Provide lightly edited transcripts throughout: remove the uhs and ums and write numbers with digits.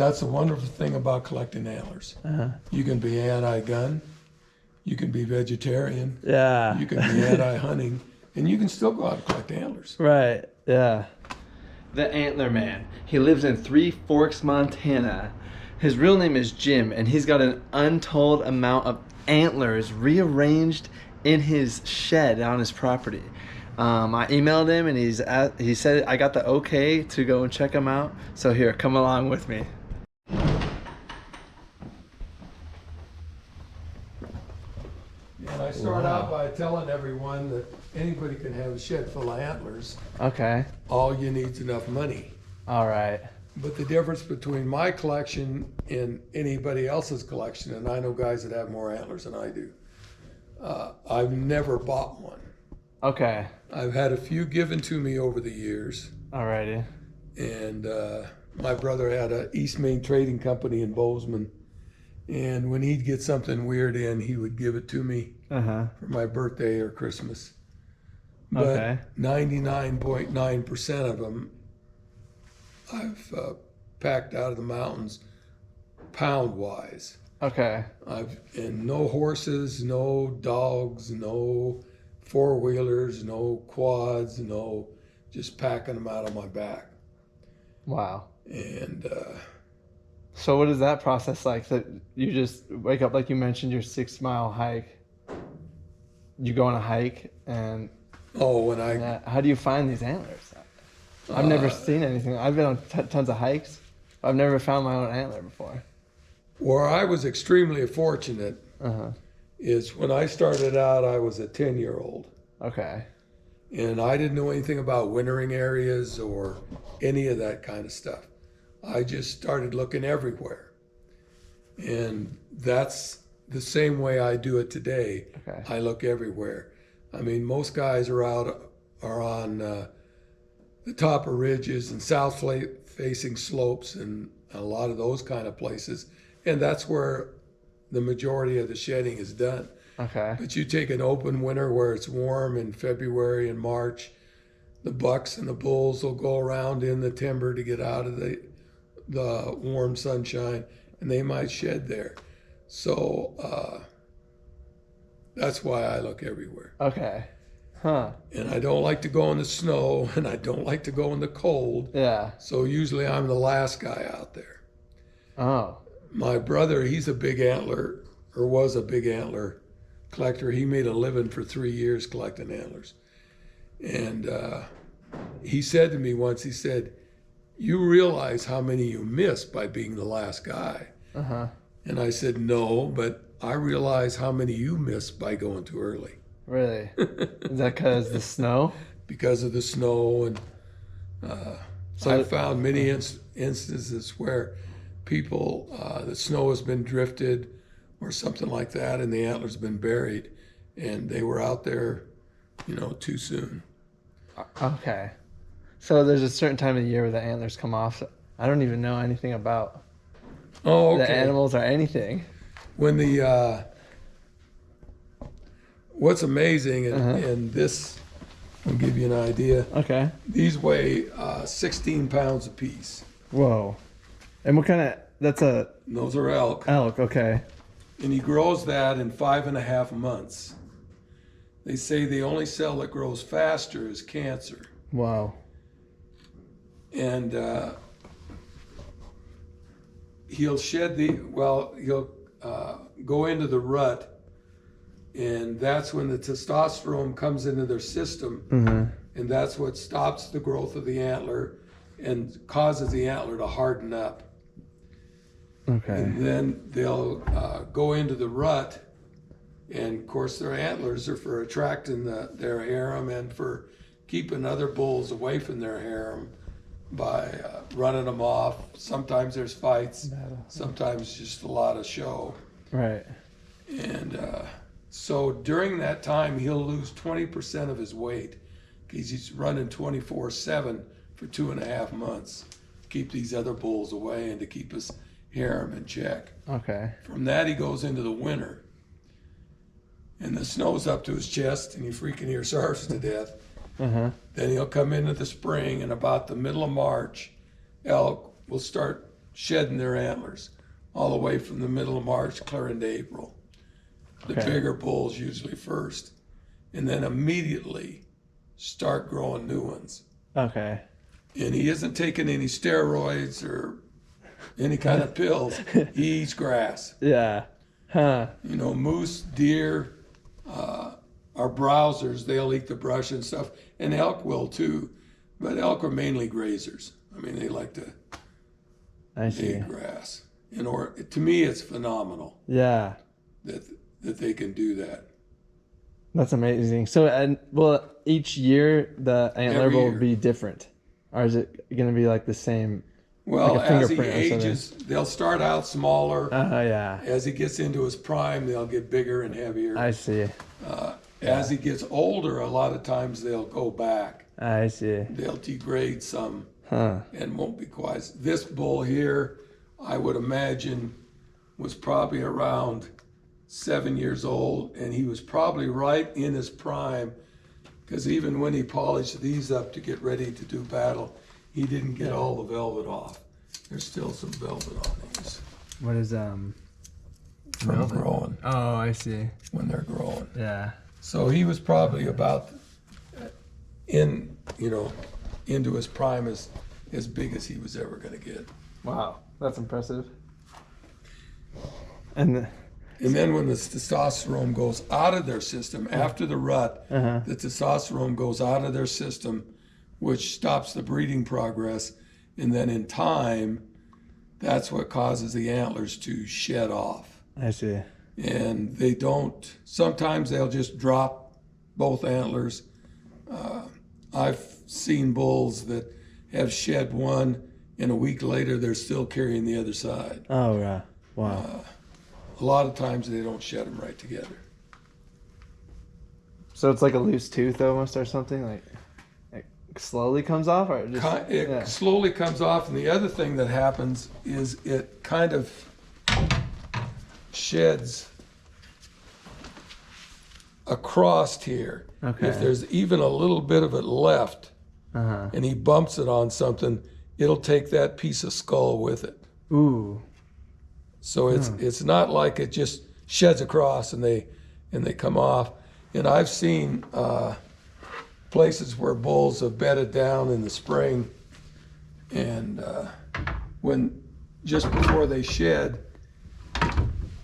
That's the wonderful thing about collecting antlers. You can be anti-gun, you can be vegetarian, Yeah. you can be anti-hunting, and you can still go out and collect antlers. Right. Yeah. The Antler Man. He lives in Three Forks, Montana. His real name is Jim, and he's got an untold amount of antlers rearranged in his shed on his property. I emailed him, and he said I got the okay to go and check him out. So here, come along with me. And I start out by telling everyone that anybody can have a shed full of antlers. Okay. All you need is enough money. All right. But the difference between my collection and anybody else's collection, and I know guys that have more antlers than I do, I've never bought one. Okay. I've had a few given to me over the years. Alrighty. And my brother had a East Main Trading Company in Bozeman. And when he'd get something weird in, he would give it to me for my birthday or Christmas. But 99.9% of them I've packed out of the mountains pound-wise. Okay. And no horses, no dogs, no four-wheelers, no quads, no, just packing them out of my back. Wow. And so what is that process like? That you just wake up, like you mentioned, your 6-mile hike. You go on a hike, and how do you find these antlers? I've never seen anything. I've been on tons of hikes. I've never found my own antler before. Where I was extremely fortunate is when I started out, I was a 10-year-old. Okay. And I didn't know anything about wintering areas or any of that kind of stuff. I just started looking everywhere. And that's the same way I do it today. Okay. I look everywhere. I mean, most guys are on the top of ridges and south-facing slopes and a lot of those kind of places. And that's where the majority of the shedding is done. Okay. But you take an open winter where it's warm in February and March, the bucks and the bulls will go around in the timber to get out of the warm sunshine, and they might shed there. So that's why I look everywhere. Okay. Huh. And I don't like to go in the snow, and I don't like to go in the cold. Yeah. So usually I'm the last guy out there. Oh. My brother, he's a big antler, or was a big antler collector. He made a living for 3 years collecting antlers. And he said to me once, he said, "You realize how many you miss by being the last guy?" And I said, "No, but I realize how many you miss by going too early." Really? Is that because of the snow? Because of the snow. And I found many instances where people, the snow has been drifted or something like that, and the antler's been buried, and they were out there, too soon. Okay. So there's a certain time of the year where the antlers come off. I don't even know anything about the animals or anything. When what's amazing, and this will give you an idea. Okay. These weigh 16 pounds apiece. Whoa. And what kind of, Those are elk. Elk, okay. And he grows that in 5.5 months. They say the only cell that grows faster is cancer. Wow. And he'll go into the rut, and that's when the testosterone comes into their system, and that's what stops the growth of the antler and causes the antler to harden up. Okay. And then they'll go into the rut, and of course their antlers are for attracting their harem and for keeping other bulls away from their harem by running them off. Sometimes there's fights, sometimes just a lot of show. Right. And so during that time, he'll lose 20% of his weight because he's running 24/7 for 2.5 months to keep these other bulls away and to keep his harem in check. Okay. From that, he goes into the winter, and the snow's up to his chest, and he freaking near starves to death. Then he'll come into the spring, and about the middle of March, elk will start shedding their antlers all the way from the middle of March clear into April. The Okay. bigger bulls usually first, and then immediately start growing new ones. Okay. And he isn't taking any steroids or any kind of pills. He eats grass. Yeah. Huh. You know, moose, deer, are browsers. They'll eat the brush and stuff, and elk will too. But elk are mainly grazers. I mean, they like to I see. eat grass. And to me, it's phenomenal Yeah. that they can do that. That's amazing. So, and well, each year the antler Every will year. be different, or is it going to be like the same? Well, Like a as he fingerprint or something. ages, they'll start out smaller. Yeah. As he gets into his prime, they'll get bigger and heavier. I see. As he gets older, a lot of times they'll go back. I see. They'll degrade some Huh. and won't be quite. This bull here, I would imagine, was probably around 7 years old, and he was probably right in his prime, because even when he polished these up to get ready to do battle, he didn't get all the velvet off. There's still some velvet on these What is from Velvet? growing, Oh, I see. when they're growing. Yeah. So he was probably about into his prime as big as he was ever going to get. Wow, that's impressive. And And then when the testosterone goes out of their system, after the rut, the testosterone goes out of their system, which stops the breeding progress. And then in time, that's what causes the antlers to shed off. I see. And they don't, sometimes they'll just drop both antlers. I've seen bulls that have shed one, and a week later they're still carrying the other side. Oh, yeah. Wow. A lot of times they don't shed them right together. So it's like a loose tooth almost, or something, like slowly comes off, or just It slowly comes off, and the other thing that happens is it kind of sheds across here. Okay. If there's even a little bit of it left, and he bumps it on something, it'll take that piece of skull with it. Ooh. So it's not like it just sheds across and they come off. And I've seen places where bulls have bedded down in the spring, and when just before they shed,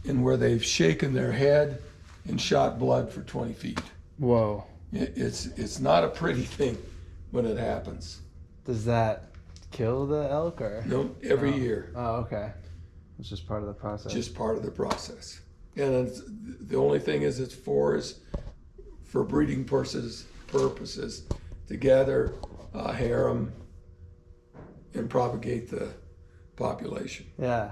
and where they've shaken their head and shot blood for 20 feet. Whoa. It's not a pretty thing when it happens. Does that kill the elk, or? No, every year. Oh, okay. It's just part of the process. Just part of the process. And the only thing is for breeding purposes to gather a harem and propagate the population. Yeah.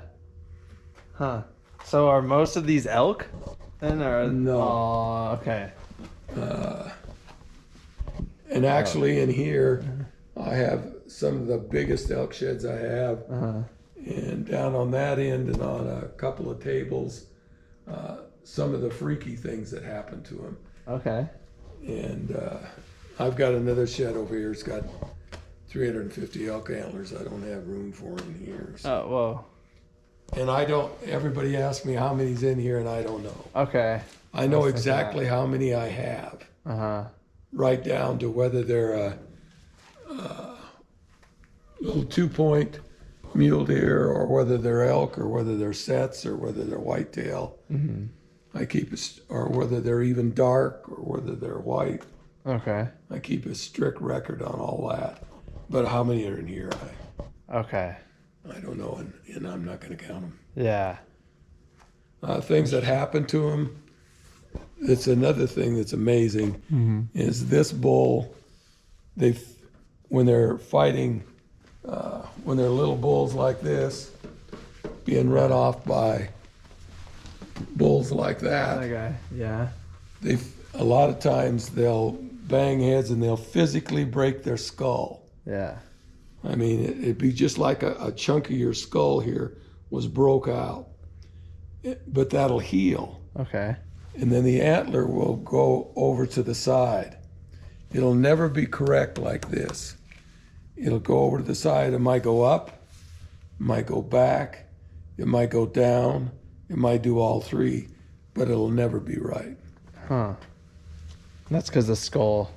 Huh. So are most of these elk then, or? No. Oh, okay. And actually in here, I have some of the biggest elk sheds I have. And down on that end and on a couple of tables, some of the freaky things that happen to them. Okay. And I've got another shed over here. It's got 350 elk antlers. I don't have room for in here. So. Oh, whoa. And everybody asks me how many's in here, and I don't know. Okay. I know was thinking exactly how many I have, right down to whether they're a little 2-point mule deer, or whether they're elk, or whether they're sets, or whether they're whitetail. I keep or whether they're even dark, or whether they're white. Okay. I keep a strict record on all that. But how many are in here, Okay. I don't know, and I'm not going to count them. Yeah. Things that happen to them. It's another thing that's amazing. Is this bull, when they're fighting, when they're little bulls like this, being run off by bulls like that, Okay. Yeah. a lot of times they'll bang heads and they'll physically break their skull. Yeah. I mean, it'd be just like a chunk of your skull here was broke out, but that'll heal. Okay. And then the antler will go over to the side. It'll never be correct like this. It'll go over to the side. It might go up, might go back, it might go down, it might do all three, but it'll never be right. Huh. That's because the skull.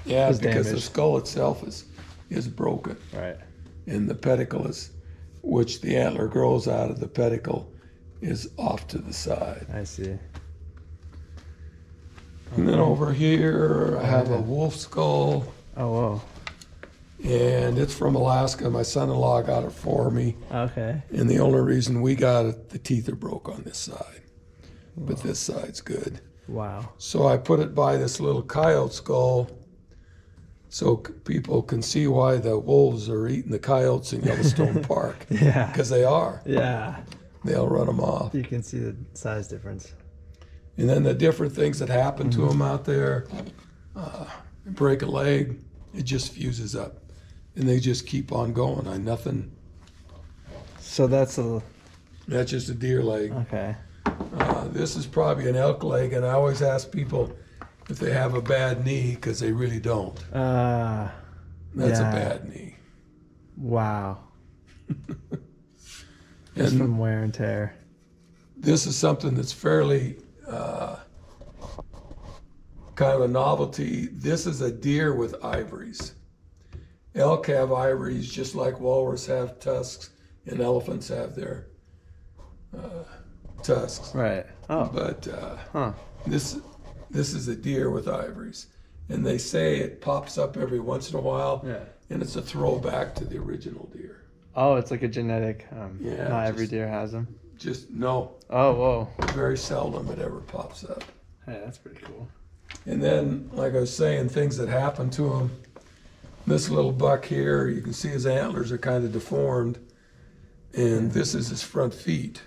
Yeah, is because the damaged. skull itself is broken. Right. And the pedicle is, which the antler grows out of the pedicle, is off to the side. I see. And then over here, I have a wolf skull, Oh, whoa. and it's from Alaska. My son-in-law got it for me. Okay. And the only reason we got it, the teeth are broke on this side. But this side's good. Wow. So I put it by this little coyote skull so people can see why the wolves are eating the coyotes in Yellowstone Park. Yeah. Because they are. Yeah. They'll run them off. You can see the size difference. And then the different things that happen to them out there, break a leg, it just fuses up. And they just keep on going. Nothing. So that's a. That's just a deer leg. Okay. This is probably an elk leg, and I always ask people if they have a bad knee, because they really don't. That's yeah. a bad knee. Wow. Just And from wear and tear. this is something that's fairly kind of a novelty. This is a deer with ivories. Elk have ivories just like walrus have tusks, and elephants have their tusks. Right. Oh. But Huh. this is a deer with ivories, and they say it pops up every once in a while, Yeah. and it's a throwback to the original deer. Oh, it's like a genetic. Yeah, Not every just- deer has them. Just no, Oh, whoa. very seldom it ever pops up. Hey, that's pretty cool. And then, like I was saying, things that happen to him. This little buck here, you can see his antlers are kind of deformed, and this is his front feet.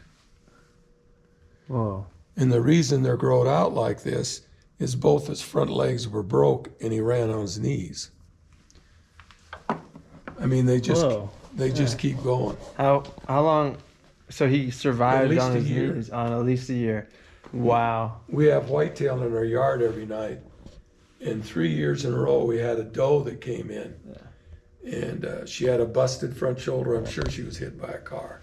Whoa. And the reason they're growed out like this is both his front legs were broke, and he ran on his knees. I mean, they just Whoa. keep going. How long? So he survived least on a his year. knees on at least a year. Wow. We have whitetail in our yard every night, and 3 years in a row we had a doe that came in, and she had a busted front shoulder. I'm sure she was hit by a car.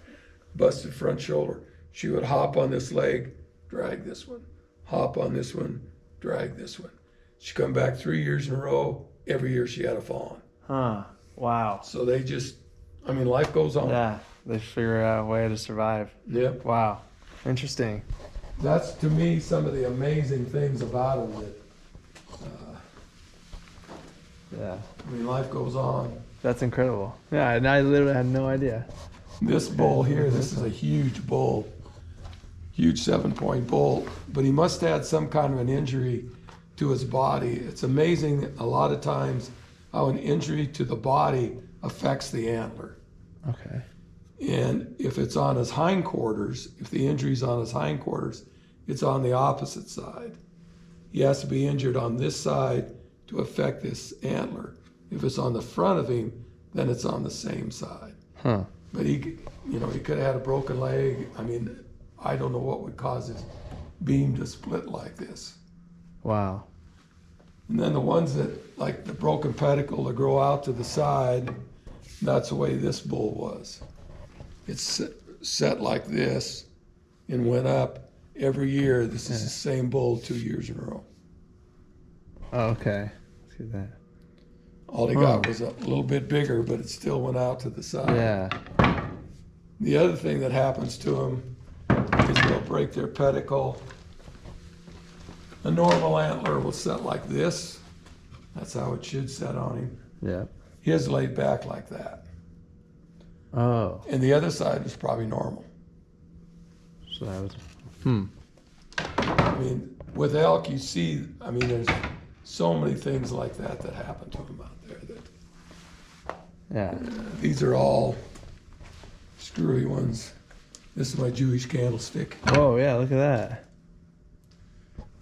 Busted front shoulder. She would hop on this leg, drag this one, hop on this one, drag this one. She come back 3 years in a row. Every year she had a fawn. Huh. Wow. So they just, I mean, life goes on. Yeah. They figure out a way to survive. Yep. Wow. Interesting. That's to me some of the amazing things about them. That Yeah. I mean, life goes on. That's incredible. Yeah, and I literally had no idea. This bull here, this is a huge bull, huge 7-point bull, but he must have had some kind of an injury to his body. It's amazing a lot of times how an injury to the body affects the antler. Okay. And if it's on his hindquarters, if the injury's on his hindquarters, it's on the opposite side. He has to be injured on this side to affect this antler. If it's on the front of him, then it's on the same side. Huh. But he could have had a broken leg. I mean, I don't know what would cause his beam to split like this. Wow. And then the ones that, like the broken pedicle, that grow out to the side, that's the way this bull was. It's set like this and went up every year. This is the same bull 2 years in a row. Oh, okay. Let's see that. All he got was a little bit bigger, but it still went out to the side. Yeah. The other thing that happens to them is they'll break their pedicle. A normal antler will set like this. That's how it should set on him. Yeah. His laid back like that. Oh. And the other side is probably normal. So that was. I mean, with elk, you see, I mean, there's so many things like that that happen to them out there. Yeah. These are all screwy ones. This is my Jewish candlestick. Oh yeah, look at that.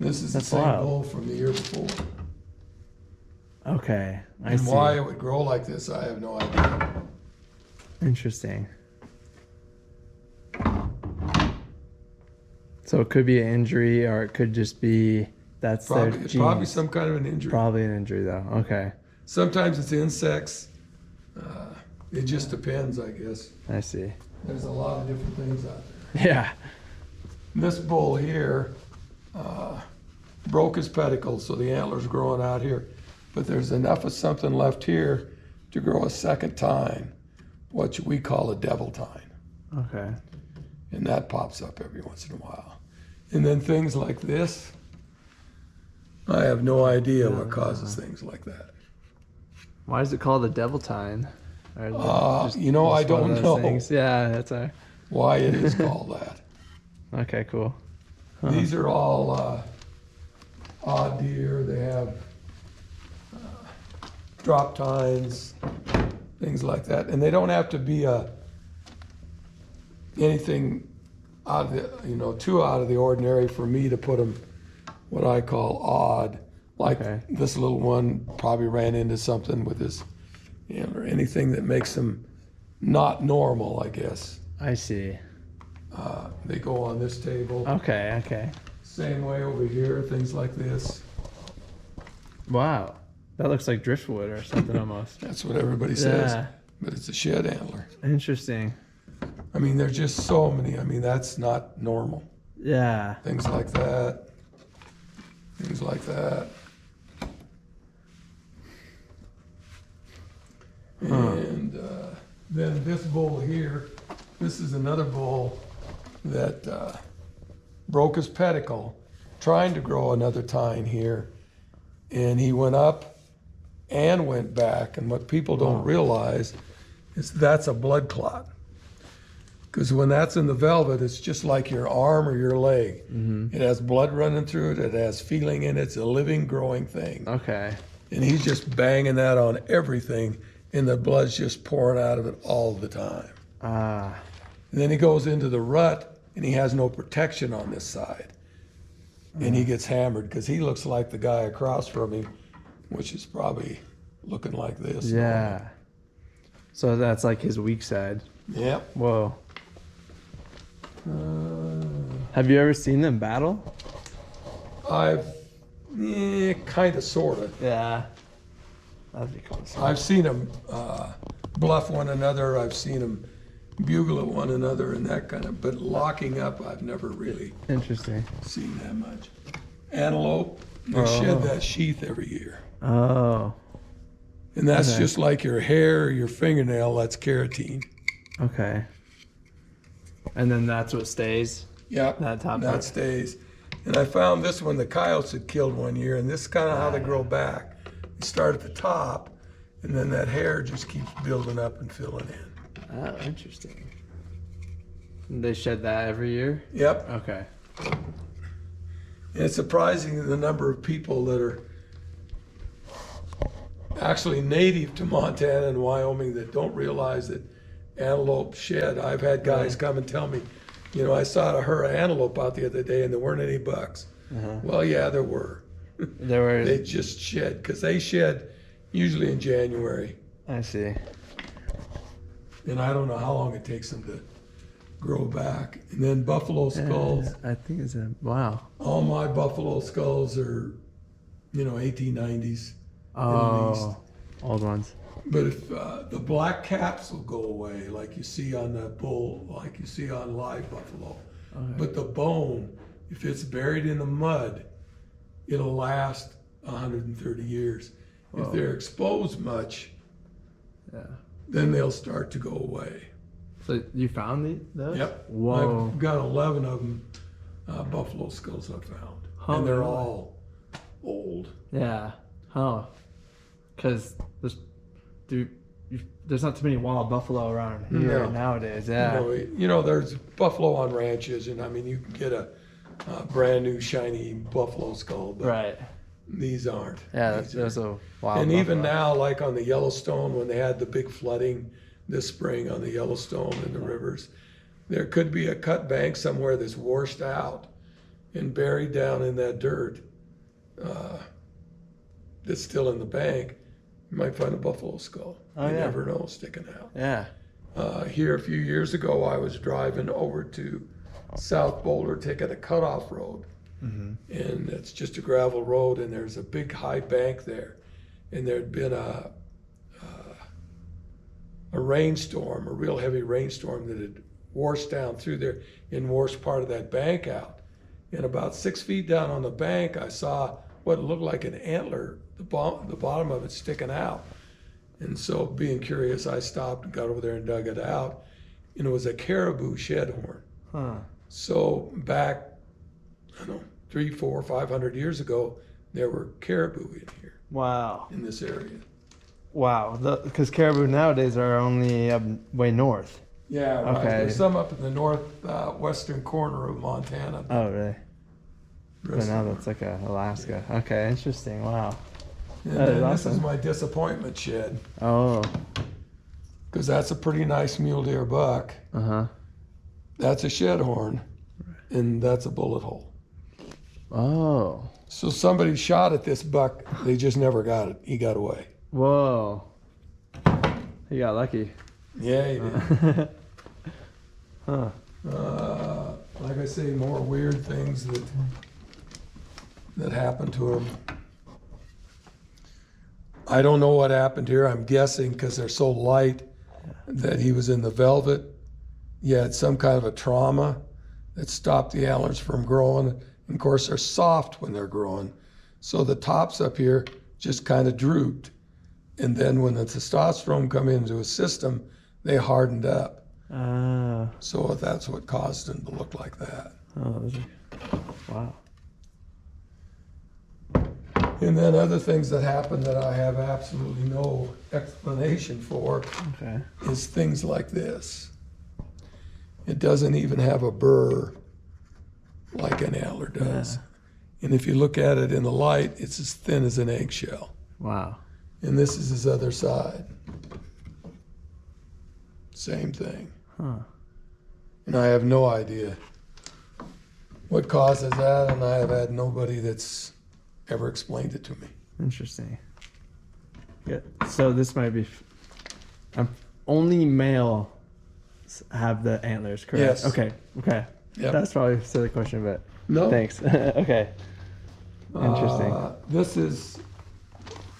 This is That's the same wild. bull from the year before. Okay. I And see. why it would grow like this, I have no idea. Interesting. So it could be an injury, or it could just be that's their Probably, genes. probably some kind of an injury. Probably an injury, though. Okay. Sometimes it's insects. It just depends, I guess. I see. There's a lot of different things out there. Yeah. This bull here broke his pedicle, so the antler's growing out here. But there's enough of something left here to grow a second tine, what we call a devil tine. Okay. And that pops up every once in a while. And then things like this, I have no idea what causes things like that. Why is it called the devil tine? I don't know things? Yeah, that's a... why it is called that. Okay, cool. These are all odd deer. They have drop tines, things like that. And they don't have to be anything out of the, too out of the ordinary for me to put them what I call odd. Like this little one probably ran into something with his antler, anything that makes them not normal, I guess. I see. They go on this table. Okay. Same way over here, things like this. Wow. That looks like driftwood or something almost. That's what everybody says. Yeah. But it's a shed antler. Interesting. I mean, there's just so many. I mean, that's not normal. Yeah. Things like that. Things like that. And then this bull here, this is another bull that broke his pedicle trying to grow another tine here. And he went up and went back. And what people don't realize is that's a blood clot. Because when that's in the velvet, it's just like your arm or your leg. Mm-hmm. It has blood running through it. It has feeling in it. It's a living, growing thing. Okay. And he's just banging that on everything, and the blood's just pouring out of it all the time. And then he goes into the rut, and he has no protection on this side. And he gets hammered because he looks like the guy across from him, which is probably looking like this. Yeah. So that's like his weak side. Yep. Whoa. Have you ever seen them battle? I've kind of, sort of. Yeah. That'd be cool. I've seen them bluff one another. I've seen them bugle at one another and that kind of, but locking up, I've never really seen that much. Antelope, they shed that sheath every year. Oh. And that's just like your hair or your fingernail, that's keratin. Okay. And then that's what stays? Yep, that top that part stays. And I found this one the coyotes had killed one year, and this is kind of how they grow back. You start at the top, and then that hair just keeps building up and filling in. Oh, interesting. And they shed that every year? Yep. Okay. And it's surprising the number of people that are actually native to Montana and Wyoming that don't realize that antelope shed. I've had guys come and tell me, I saw a herd of antelope out the other day and there weren't any bucks. Well, yeah, there were. There were. They just shed because they shed usually in January. I see. And I don't know how long it takes them to grow back. And then buffalo skulls. I think it's wow. All my buffalo skulls are, 1890s. Oh, old ones. But if the black caps will go away, like you see on the bull, like you see on live buffalo. Okay. But the bone, if it's buried in the mud, it'll last 130 years. Whoa. If they're exposed much, then they'll start to go away. So you found those? Yep. Whoa. I've got 11 of them, buffalo skulls I found. And they're all old. Yeah. Huh. Because there's not too many wild buffalo around here nowadays. Yeah. There's buffalo on ranches, and I mean, you can get a brand new shiny buffalo skull, but right. These aren't. Yeah, there's a wild. And buffalo. Even now, like on the Yellowstone, when they had the big flooding this spring on the Yellowstone and the rivers, there could be a cut bank somewhere that's washed out and buried down in that dirt that's still in the bank. You might find a buffalo skull. You never know, sticking out. Yeah. Here a few years ago, I was driving over to South Boulder, taking a cutoff road. Mm-hmm. And it's just a gravel road, and there's a big high bank there. And there'd been a rainstorm, a real heavy rainstorm that had washed down through there and washed part of that bank out. And about 6 feet down on the bank, I saw what looked like an antler, the bottom of it sticking out. And so, being curious, I stopped and got over there and dug it out. And it was a caribou shed horn. Huh. So back, I don't know, 300, 400, 500 years ago, there were caribou in here. Wow. In this area. Wow. Because caribou nowadays are only way north. Yeah, right. Okay. There's some up in the north western corner of Montana. Oh, really? But now that's like Alaska. Yeah. Okay, interesting. Wow. And That is then awesome. this is my disappointment shed. Oh. Because that's a pretty nice mule deer buck. Uh-huh. That's a shed horn. And that's a bullet hole. Oh. So somebody shot at this buck. They just never got it. He got away. Whoa. You got lucky. Yeah, he did. Huh. Like I say, more weird things that happened to him. I don't know what happened here. I'm guessing because they're so light that he was in the velvet. He had some kind of a trauma that stopped the antlers from growing. And of course, they're soft when they're growing. So the tops up here just kind of drooped. And then when the testosterone come into his system, they hardened up. So that's what caused him to look like that. Oh, wow. And then other things that happen that I have absolutely no explanation for is things like this. It doesn't even have a burr like an antler does. Yeah. And if you look at it in the light, it's as thin as an eggshell. Wow. And this is his other side. Same thing. Huh. And I have no idea what causes that, and I have had nobody that's ever explained it to me. Interesting. Yeah. So this might be only male have the antlers, correct? Yes. Okay. Okay. Yep. That's probably a silly question, but no. Thanks. Okay. Interesting. This is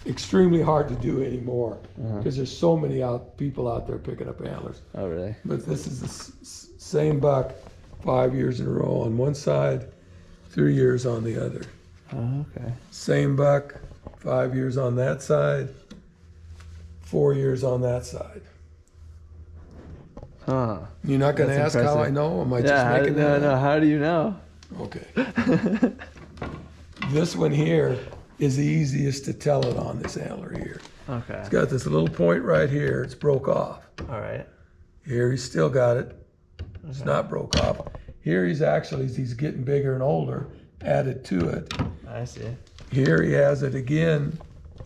extremely hard to do anymore because there's so many people out there picking up antlers. Oh, really? But this is the same buck 5 years in a row on one side, 3 years on the other. Oh, okay. Same buck, 5 years on that side, 4 years on that side. Huh. You're not going to ask impressive. How I know? Am I just making that up? No. How do you know? Okay. This one here is the easiest to tell it on, this antler here. Okay. It's got this little point right here. It's broke off. All right. Here he's still got it. Okay. It's not broke off. Here he's actually, as he's getting bigger and older, added to it. I see. Here he has it again,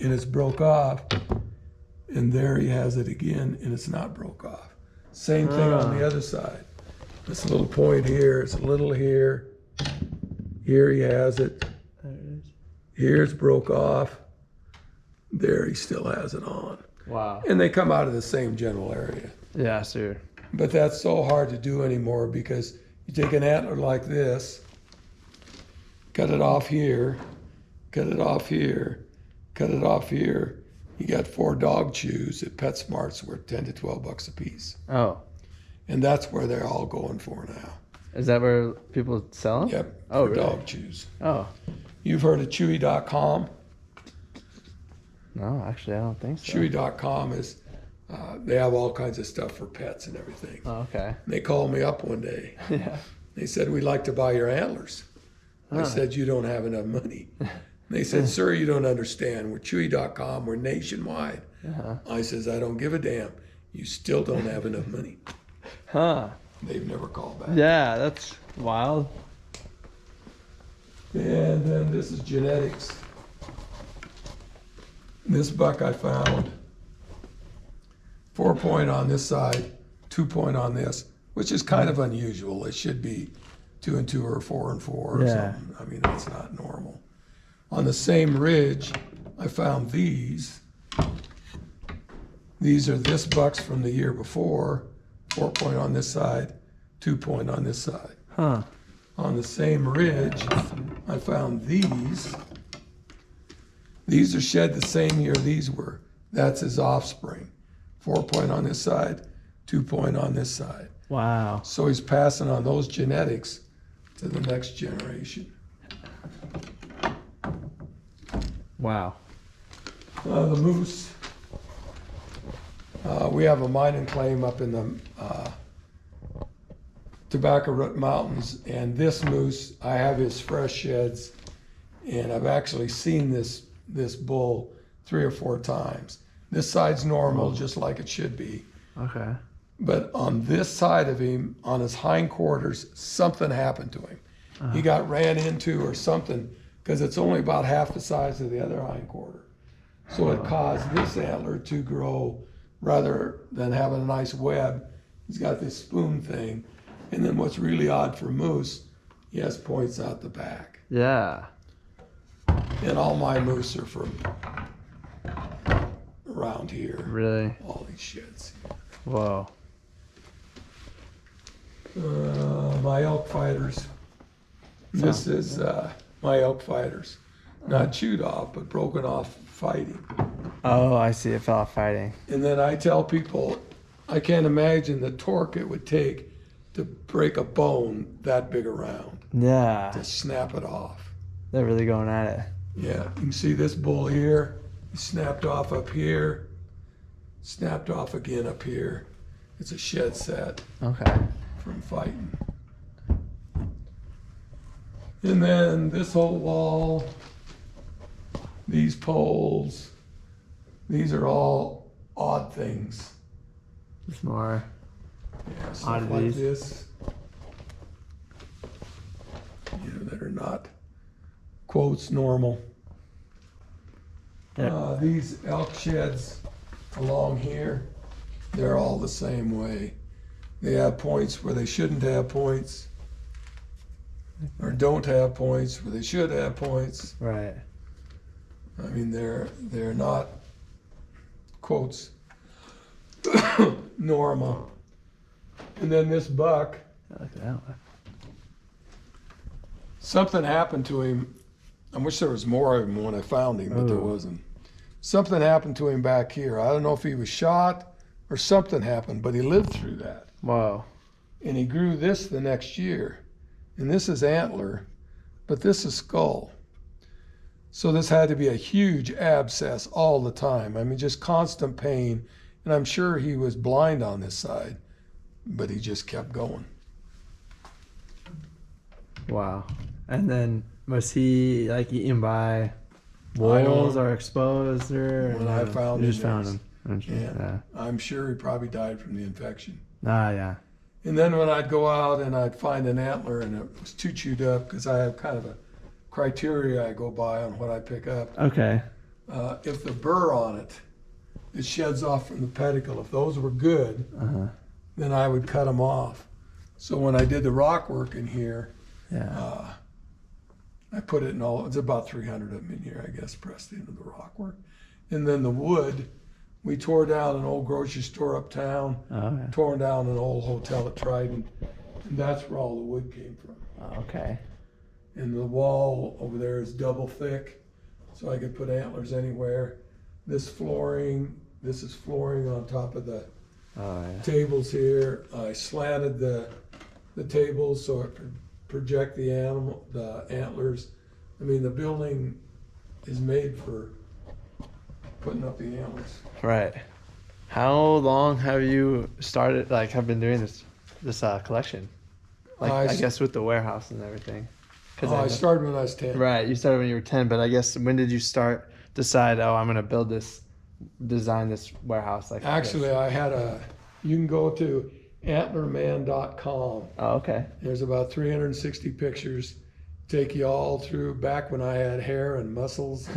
and it's broke off. And there he has it again, and it's not broke off. Same thing on the other side. This little point here, it's a little here. Here he has it. There it is. Here it's broke off. There he still has it on. Wow. And they come out of the same general area. Yeah, sure. But that's so hard to do anymore because you take an antler like this, cut it off here, cut it off here, cut it off here. You got 4 dog chews at PetSmart's worth $10 to $12 a piece. Oh. And that's where they're all going for now. Is that where people sell them? Yep. Oh, for really? dog chews. Oh. You've heard of Chewy.com? No, actually, I don't think so. Chewy.com is, they have all kinds of stuff for pets and everything. Oh, okay. And they called me up one day. Yeah. They said, we'd like to buy your antlers. I said, you don't have enough money. They said, sir, you don't understand. We're Chewy.com. We're nationwide. I says, I don't give a damn. You still don't have enough money. Huh. They've never called back. Yeah, that's wild. And then this is genetics. This buck I found 4-point on this side, 2-point on this, which is kind of unusual. It should be 2 and 2 or 4 and 4 or something. I mean, that's not normal. On the same ridge, I found these. These are this bucks from the year before, 4-point on this side, 2-point on this side. Huh. On the same ridge, I found these. These are shed the same year these were. That's his offspring. 4-point on this side, 2-point on this side. Wow. So he's passing on those genetics to the next generation. Wow. The moose. We have a mining claim up in the Tobacco Root Mountains, and this moose, I have his fresh sheds, and I've actually seen this bull 3 or 4 times. This side's normal, just like it should be. Okay. But on this side of him, on his hindquarters, something happened to him. He got ran into or something, because it's only about half the size of the other hindquarter. So it caused this antler to grow, rather than having a nice web, he's got this spoon thing. And then what's really odd for moose, he has points out the back. Yeah. And all my moose are from around here. Really? All these sheds. Whoa. My elk fighters. This is my elk fighters. Not chewed off, but broken off fighting. Oh, I see. It fell off fighting. And then I tell people, I can't imagine the torque it would take to break a bone that big around, Yeah. to snap it off. They're really going at it. Yeah, you can see this bull here, he snapped off up here, snapped off again up here. It's a shed set Okay. from fighting. And then this whole wall, these poles, these are all odd things. It's more. Yeah, stuff like Oddities. this. That are not, quotes, normal. Yeah. These elk sheds along here, they're all the same way. They have points where they shouldn't have points, or don't have points where they should have points. Right. I mean, they're not, quotes, normal. And then this buck, I like that one. something happened to him. I wish there was more of him when I found him, but there Oh. wasn't. Something happened to him back here. I don't know if he was shot or something happened, but he lived through that. Whoa. And he grew this the next year. And this is antler, but this is skull. So this had to be a huge abscess all the time. I mean, just constant pain. And I'm sure he was blind on this side, but he just kept going. Wow. And then was he like eaten by I wolves don't- or exposed or? When I found you him, just found yes. him. Yeah. I'm sure he probably died from the infection. Ah, yeah. And then when I'd go out and I'd find an antler and it was too chewed up, because I have kind of a criteria I go by on what I pick up. Okay. If the burr on it, it sheds off from the pedicle, if those were good, Uh-huh. then I would cut them off. So when I did the rock work in here, Yeah. I put it in all, it's about 300 of them in here, I guess, pressed into the rock work. And then the wood, we tore down an old grocery store uptown, Oh, yeah. tore down an old hotel at Trident, and that's where all the wood came from. Oh, okay. And the wall over there is double thick, so I could put antlers anywhere. This is flooring on top of the Oh, yeah. tables here. I slanted the tables so it could project the antlers. I mean, the building is made for putting up the antlers. Right. How long have you started, like, have been doing this collection? Like, I I guess with the warehouse and everything. I started when I was 10. Right, you started when you were 10, but I guess when did you decide, oh, I'm going to design this warehouse like Actually, this? I had you can go to antlerman.com. Oh, okay. There's about 360 pictures. Take you all through back when I had hair and muscles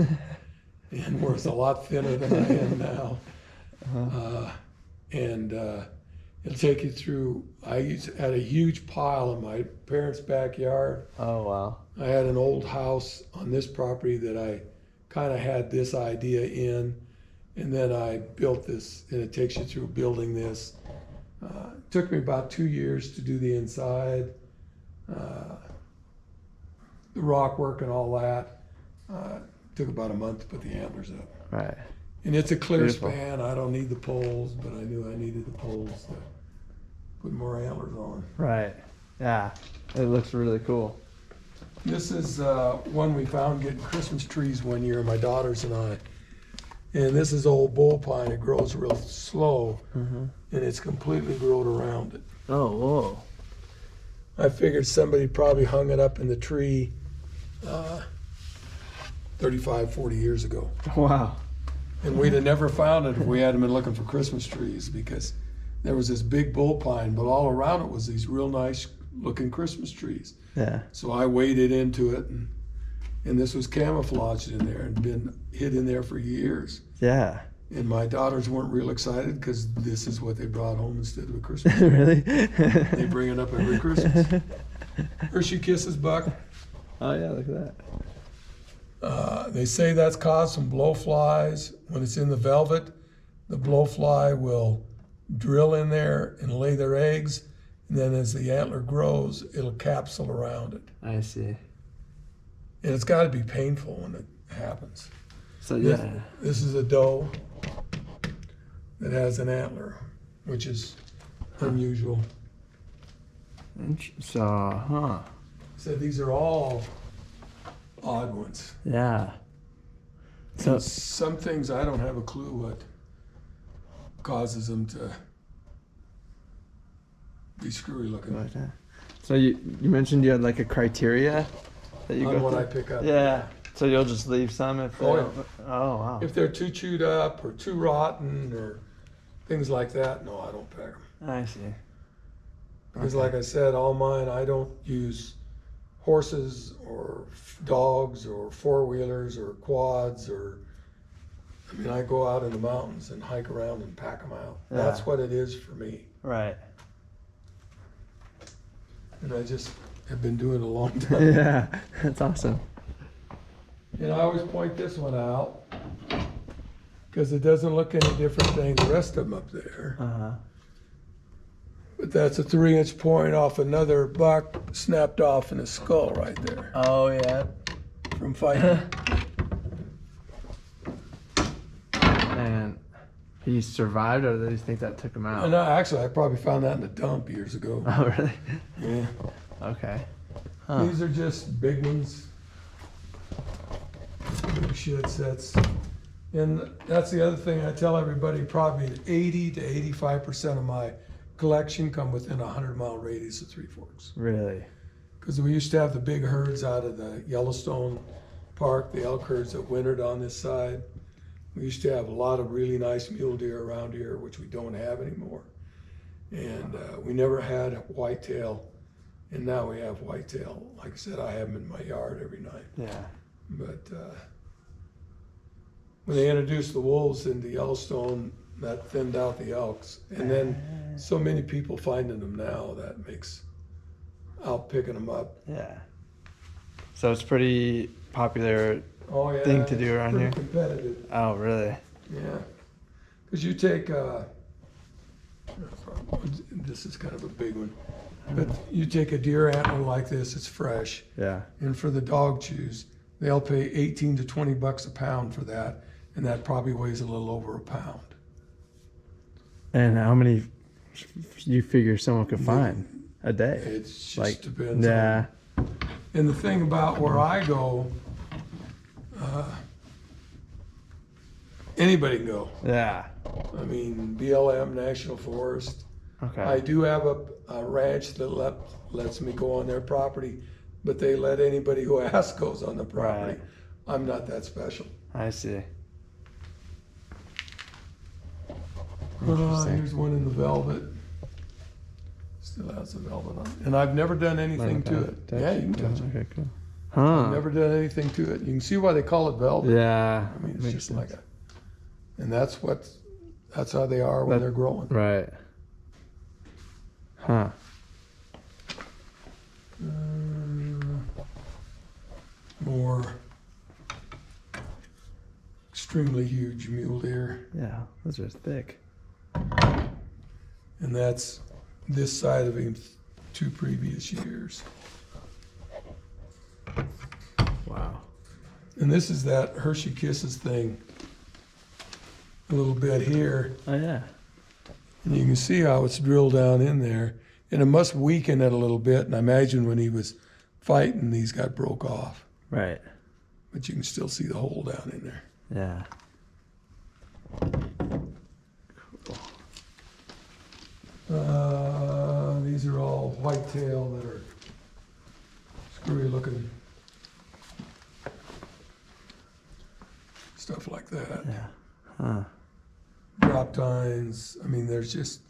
and was a lot thinner than I am now. And it'll take you through, had a huge pile in my parents' backyard. Oh, wow. I had an old house on this property that I kind of had this idea in, and then I built this, and it takes you through building this. It took me about 2 years to do the inside, the rock work and all that. Took about a month to put the antlers up. Right. And it's a clear Beautiful. span. I don't need the poles, but I knew I needed the poles to put more antlers on. Right. Yeah. It looks really cool. This is one we found getting Christmas trees one year, my daughters and I. And this is old bull pine. It grows real slow, and it's completely grown around it. Oh, whoa. I figured somebody probably hung it up in the tree 35, 40 years ago. Wow. And we'd have never found it if we hadn't been looking for Christmas trees, because there was this big bull pine, but all around it was these real nice looking Christmas trees. Yeah. So I waded into it, and this was camouflaged in there and been hid in there for years. Yeah. And my daughters weren't real excited because this is what they brought home instead of a Christmas tree. Really? They bring it up every Christmas. Hershey Kisses, Buck. Oh, yeah, look at that. They say that's caused from blowflies. When it's in the velvet, the blowfly will drill in there and lay their eggs. And then as the antler grows, it'll capsule around it. I see. And it's got to be painful when it happens. So, yeah. This is a doe that has an antler, which is unusual. So, So these are all odd ones. Yeah. So So, some things I don't have a clue what causes them to be screwy looking. like that. So you mentioned you had like a criteria that you On go what through? I pick up. Yeah. So you'll just leave some if they Oh, don't. Oh, wow. If they're too chewed up or too rotten or things like that, no, I don't pick them. I see. Because like I said, all mine, I don't use horses or dogs or four-wheelers or quads or, I mean, I go out in the mountains and hike around and pack them out. Yeah. That's what it is for me. Right. And I just have been doing it a long time. Yeah. That's awesome. And I always point this one out because it doesn't look any different than the rest of them up there. Uh-huh. But that's a 3-inch point off another buck snapped off in his skull right there Oh, yeah. from fighting. And he survived, or do you think that took him out? And actually, I probably found that in the dump years ago. Oh, really? Yeah. Okay. Huh. These are just big ones. Big shed sets. And that's the other thing I tell everybody, probably 80 to 85% of my collection come within a 100-mile radius of Three Forks. Really? Because we used to have the big herds out of the Yellowstone Park, the elk herds that wintered on this side. We used to have a lot of really nice mule deer around here, which we don't have anymore. And we never had whitetail, and now we have whitetail. Like I said, I have them in my yard every night. Yeah. But when they introduced the wolves into Yellowstone, that thinned out the elks. And then so many people finding them now, that makes out picking them up. Yeah. So it's pretty popular Oh yeah, thing to do it's around pretty here. competitive. Oh, really? Yeah, because you take this is kind of a big one, but you take a deer antler like this, it's fresh, Yeah. and for the dog chews, they'll pay 18 to 20 bucks a pound for that, and that probably weighs a little over a pound. And how many you figure someone could find a day? It just Like, depends. yeah. And the thing about where I go, anybody can go. Yeah. I mean, BLM, National Forest. Okay. I do have a ranch that lets me go on their property, but they let anybody who asks goes on the property. Right. I'm not that special. I see. Interesting. Here's one in the velvet. Still has the velvet on it. And I've never done anything to it. Yeah, you can touch it. Okay, cool. Huh. Never done anything to it. You can see why they call it velvet. Yeah. I mean, it's makes just sense. like and that's how they are when they're growing. Right. Huh. More extremely huge mule deer. Yeah. Those are thick. And that's this side of him 2 previous years. Wow. And this is that Hershey Kisses thing a little bit here. Oh, yeah. And you can see how it's drilled down in there. And it must weaken it a little bit. And I imagine when he was fighting, these got broke off. Right. But you can still see the hole down in there. Yeah. These are all whitetail that are screwy looking. Stuff like that. Yeah. Huh. Drop tines. I mean, there's just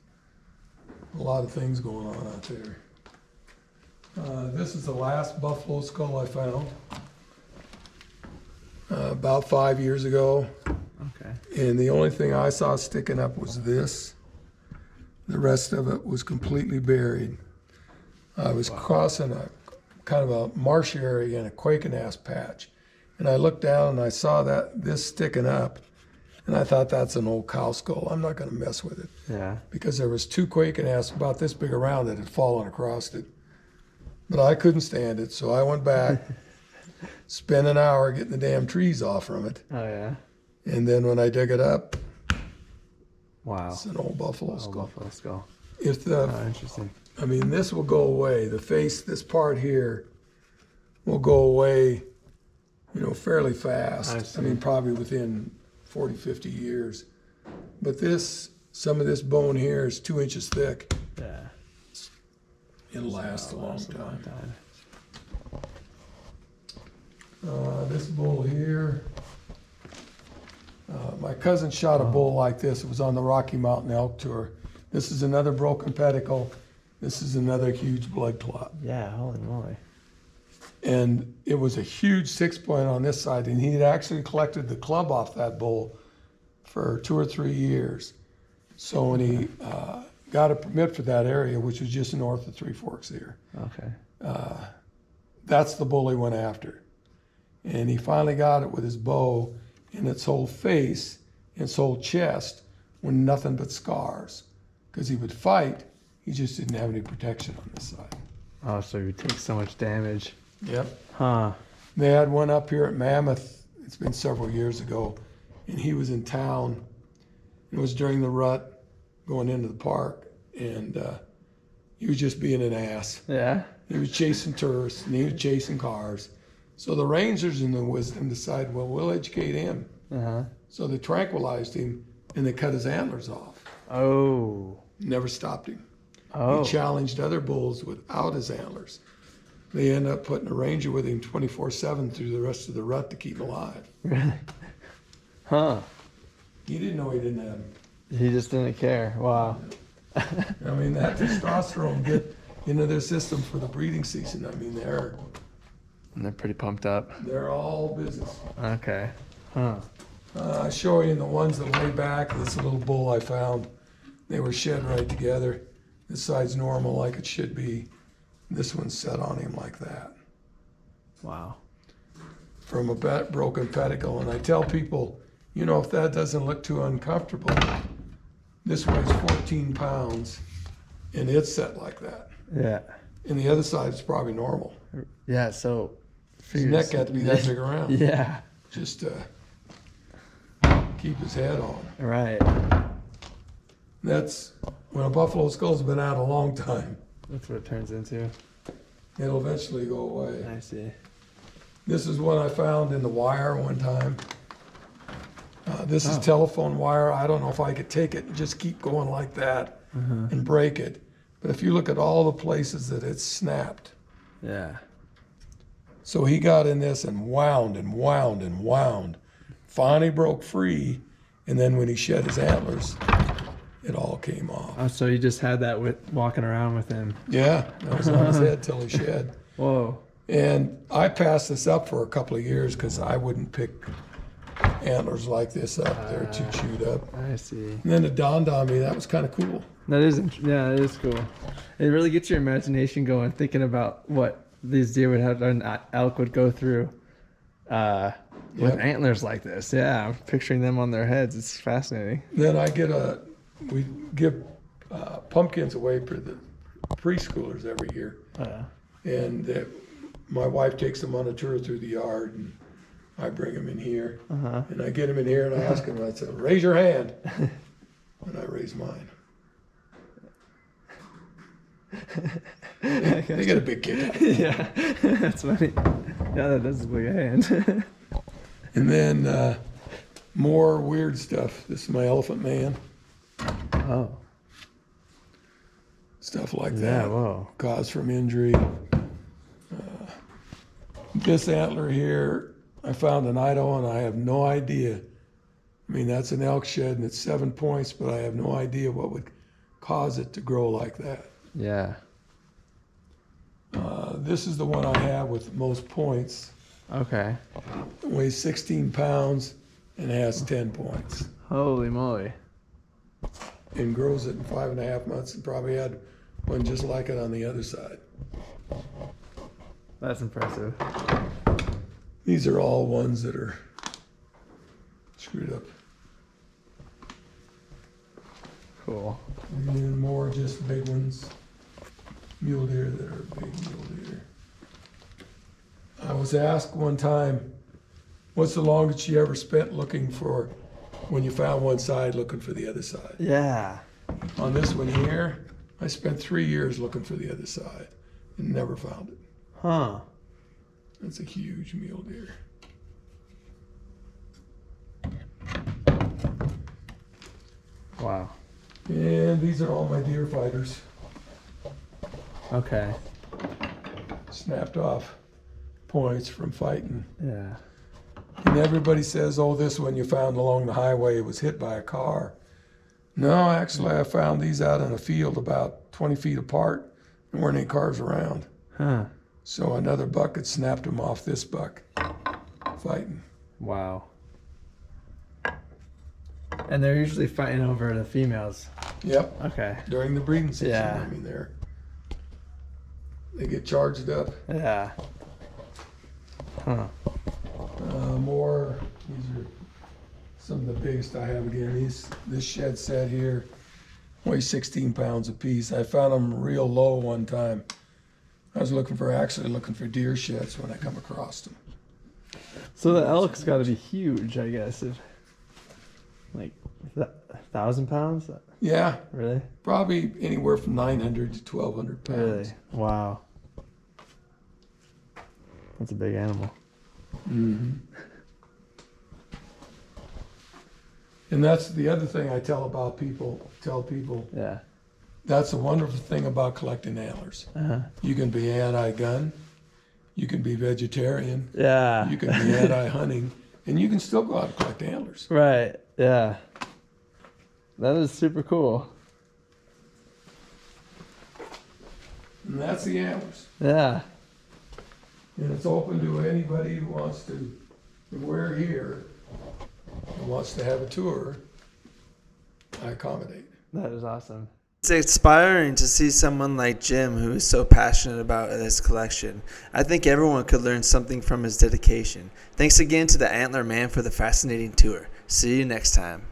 a lot of things going on out there. This is the last buffalo skull I found about 5 years ago. Okay. And the only thing I saw sticking up was this. The rest of it was completely buried. I was crossing a kind of a marsh area in a quaking ass patch. And I looked down and I saw this sticking up. And I thought, that's an old cow skull. I'm not going to mess with it. Yeah. Because there was 2 quaking asses about this big around that had fallen across it. But I couldn't stand it, so I went back, spent an hour getting the damn trees off from it. Oh, yeah. And then when I dig it up, Wow. it's an old buffalo Oh, skull. buffalo skull. If the, Oh, interesting. I mean, this will go away. The face, this part here, will go away, fairly fast. I see. I mean, probably within 40, 50 years. But some of this bone here is 2 inches thick. Yeah. It'll last a long That's a long time. time. This bull here, my cousin shot a bull like this. It was on the Rocky Mountain Elk Tour. This is another broken pedicle. This is another huge blood clot. Yeah, holy moly. And it was a huge 6-point on this side, and he had actually collected the club off that bull for 2 or 3 years. So when he got a permit for that area, which was just north of Three Forks here, Okay. that's the bull he went after. And he finally got it with his bow, and its whole face and its whole chest were nothing but scars. Because he would fight, he just didn't have any protection on this side. Oh, so you take so much damage. Yep. Huh. They had one up here at Mammoth, it's been several years ago, and he was in town. It was during the rut going into the park, and he was just being an ass. Yeah. He was chasing tourists, and he was chasing cars. So the rangers in the wisdom decided, well, we'll educate him. Uh-huh. So they tranquilized him, and they cut his antlers off. Oh. Never stopped him. Oh. He challenged other bulls without his antlers. They ended up putting a ranger with him 24/7 through the rest of the rut to keep him alive. Really? Huh. He didn't know he didn't have him. He just didn't care. Wow. I mean, that testosterone get into their system for the breeding season. I mean, they're pretty pumped up. all business. Okay. Huh. I show you the ones that lay back. This little bull I found. They were shed right together. This side's normal like it should be. This one's set on him like that. Wow. From a broken pedicle. And I tell people, if that doesn't look too uncomfortable, this weighs 14 pounds and it's set like that. Yeah. And the other side is probably normal. Yeah, so... His neck had to be that big around. Yeah. Just to keep his head on. Right. That's when a buffalo skull's been out a long time. That's what it turns into. It'll eventually go away. I see. This is one I found in the wire one time. This is telephone wire. I don't know if I could take it and just keep going like that and break it. But if you look at all the places that it's snapped. Yeah. So he got in this and wound and wound and wound. Finally broke free. And then when he shed his antlers, it all came off. Oh, so you just had that walking around with him. Yeah, that was on his head till he shed. Whoa. And I passed this up for a couple of years because I wouldn't pick antlers like this up. They're too chewed up. I see. And then it dawned on me that was kind of cool. That is, yeah, it is cool. It really gets your imagination going, thinking about what these deer would have, an elk would go through with antlers like this. Yeah, I'm picturing them on their heads. It's fascinating. Then we give pumpkins away for the preschoolers every year. And my wife takes them on a tour through the yard. And I bring them in here, Uh-huh. and I get them in here, and I ask them, I say, raise your hand. And I raise mine. They get a big kick out of it. Yeah, that's funny. Yeah, that does look a hand. And then more weird stuff. This is my Elephant Man. Oh. Stuff like Yeah, that. whoa. Cause from injury. This antler here, I found in Idaho, and I have no idea. I mean, that's an elk shed, and it's 7 points, but I have no idea what would cause it to grow like that. Yeah. This is the one I have with the most points. Okay. It weighs 16 pounds and has 10 points. Holy moly. And grows it in 5.5 months, and probably had one just like it on the other side. That's impressive. These are all ones that are screwed up. Cool. And then more just big ones. Mule deer that are big mule deer. I was asked one time, what's the longest you ever spent looking for, when you found one side, looking for the other side? Yeah. On this one here, I spent 3 years looking for the other side and never found it. Huh. That's a huge mule deer. Wow. And these are all my deer fighters. Okay. Snapped off points from fighting. Yeah. And everybody says, oh, this one you found along the highway was hit by a car. No, actually, I found these out in a field about 20 feet apart. There weren't any cars around. Huh. So another buck had snapped them off this buck fighting. Wow. And they're usually fighting over the females. Yep, Okay. during the breeding season. Yeah. I mean, they get charged up. Yeah. Huh. More, these are some of the biggest I have again. This shed set here weighs 16 pounds apiece. I found them real low one time. I was actually looking for deer sheds when I come across them. So the elk's got to be huge, I guess. If, like 1,000 pounds? Yeah, Really? probably anywhere from 900 to 1,200 pounds. Really? Wow. That's a big animal. Mm-hmm. And that's the other thing I tell people. Yeah. That's the wonderful thing about collecting antlers. Uh-huh. You can be anti-gun, you can be vegetarian, Yeah. you can be anti-hunting, and you can still go out and collect antlers. Right. Yeah. That is super cool. And that's the antlers. Yeah. And it's open to anybody who wants to. We're here and wants to have a tour. I accommodate. That is awesome. It's inspiring to see someone like Jim who is so passionate about his collection. I think everyone could learn something from his dedication. Thanks again to the Antler Man for the fascinating tour. See you next time.